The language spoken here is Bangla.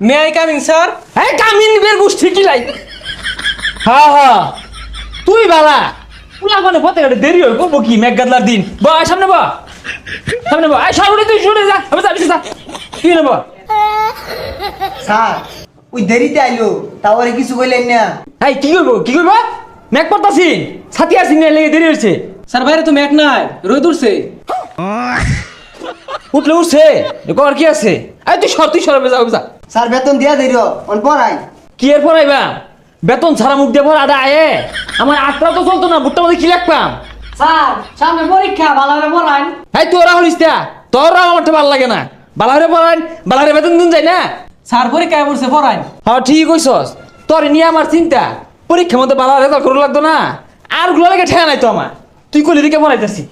May I coming sir? এই কামিন বের গোষ্ঠী কি লাই হ্যাঁ হ্যাঁ তুই বালা পুলা মানে পথে গাড়ি দেরি হয় করবো কি মেঘগাদলার দিন বা সামনে বা সামনে বা এই সর উঠে তুই শুনে যা আমি যাবি যা তুই নেব স্যার ওই দেরিতে আইলো তাওরে কিছু কইলেন না। এই কি করবো মেঘ পড়তাছি ছাতি আসি নিয়ে লেগে দেরি হয়েছে স্যার বাইরে তো মেঘ নাই, রোদ উঠছে। উঠলে উঠছে কর কি আছে এই তুই সরবে যা যা স্যার বেতন দিয়া দেরি অন পড়াই। কি এর পড়াইবা বেতন ছাড়া মুখ দিয়ে পড়া আয়ে আমার আটটা তো চলতো না বুটটা মধ্যে কি লাগতাম স্যার সামনে পরীক্ষা ভালোভাবে পড়ান। এই তোরা হলিস তোরা আমারটা ভালো লাগে না বালারে পড়াইন বালারে বেতন দিন যায় না স্যার পরীক্ষায় পড়ছে পড়াইন। হ্যাঁ ঠিক কইছস তোর নিয়ে আমার চিন্তা পরীক্ষার মধ্যে বালা রেজাল্ট করে লাগতো না আর গুলো লাগে ঠেয়া নাই তো আমার তুই কইলি দিকে পড়াইতেছি